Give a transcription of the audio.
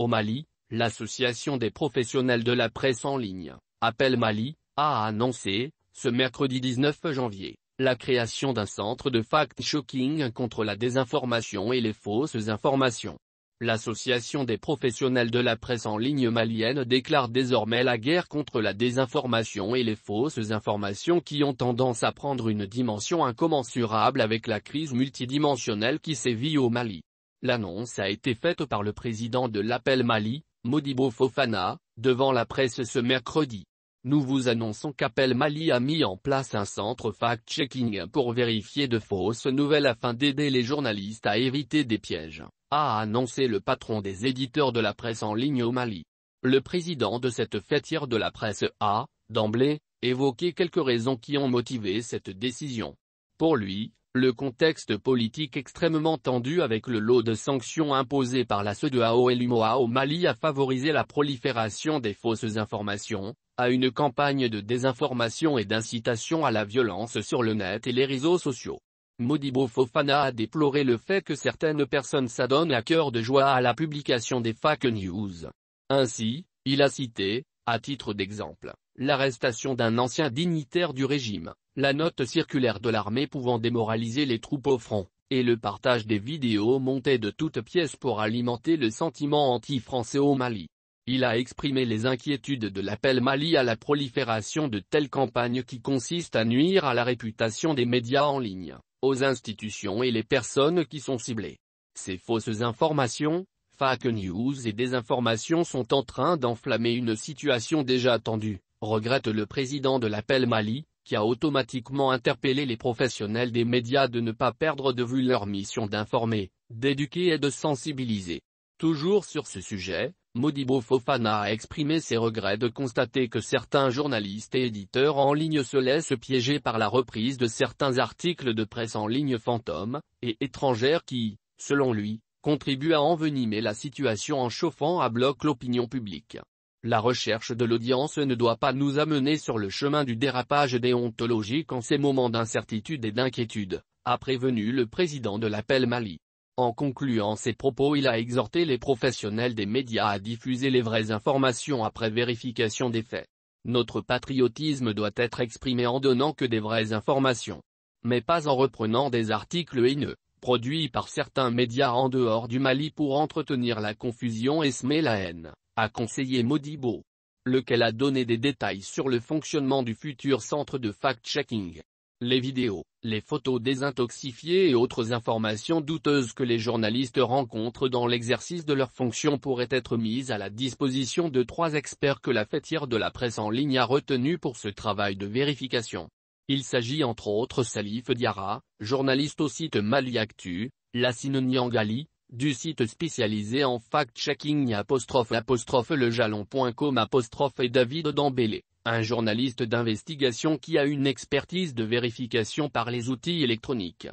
Au Mali, l'Association des professionnels de la presse en ligne, Appel Mali, a annoncé, ce mercredi 19 janvier, la création d'un centre de fact-checking contre la désinformation et les fausses informations. L'Association des professionnels de la presse en ligne malienne déclare désormais la guerre contre la désinformation et les fausses informations qui ont tendance à prendre une dimension incommensurable avec la crise multidimensionnelle qui sévit au Mali. L'annonce a été faite par le président de l'Appel Mali, Modibo Fofana, devant la presse ce mercredi. Nous vous annonçons qu'Appel Mali a mis en place un centre fact-checking pour vérifier de fausses nouvelles afin d'aider les journalistes à éviter des pièges, a annoncé le patron des éditeurs de la presse en ligne au Mali. Le président de cette fêtière de la presse a, d'emblée, évoqué quelques raisons qui ont motivé cette décision. Pour lui, le contexte politique extrêmement tendu avec le lot de sanctions imposées par la CEDEAO et l'UMOA au Mali a favorisé la prolifération des fausses informations, à une campagne de désinformation et d'incitation à la violence sur le net et les réseaux sociaux. Modibo Fofana a déploré le fait que certaines personnes s'adonnent à cœur de joie à la publication des fake news. Ainsi, il a cité, à titre d'exemple, l'arrestation d'un ancien dignitaire du régime, la note circulaire de l'armée pouvant démoraliser les troupes au front, et le partage des vidéos montées de toutes pièces pour alimenter le sentiment anti-français au Mali. Il a exprimé les inquiétudes de l'Appel Mali à la prolifération de telles campagnes qui consistent à nuire à la réputation des médias en ligne, aux institutions et les personnes qui sont ciblées. Ces fausses informations, fake news et désinformations sont en train d'enflammer une situation déjà tendue, regrette le président de l'Appel Mali, qui a automatiquement interpellé les professionnels des médias de ne pas perdre de vue leur mission d'informer, d'éduquer et de sensibiliser. Toujours sur ce sujet, Modibo Fofana a exprimé ses regrets de constater que certains journalistes et éditeurs en ligne se laissent piéger par la reprise de certains articles de presse en ligne fantômes et étrangères qui, selon lui, contribuent à envenimer la situation en chauffant à bloc l'opinion publique. La recherche de l'audience ne doit pas nous amener sur le chemin du dérapage déontologique en ces moments d'incertitude et d'inquiétude, a prévenu le président de l'Appel Mali. En concluant ses propos, il a exhorté les professionnels des médias à diffuser les vraies informations après vérification des faits. Notre patriotisme doit être exprimé en donnant que des vraies informations, mais pas en reprenant des articles haineux, produits par certains médias en dehors du Mali pour entretenir la confusion et semer la haine, a conseillé Modibo, lequel a donné des détails sur le fonctionnement du futur centre de fact-checking. Les vidéos, les photos désintoxifiées et autres informations douteuses que les journalistes rencontrent dans l'exercice de leurs fonctions pourraient être mises à la disposition de 3 experts que la fêtière de la presse en ligne a retenus pour ce travail de vérification. Il s'agit entre autres Salif Diarra, journaliste au site Mali Actu, Lassine Niangali, du site spécialisé en fact-checking _lejalon.com et David Dambélé, un journaliste d'investigation qui a une expertise de vérification par les outils électroniques.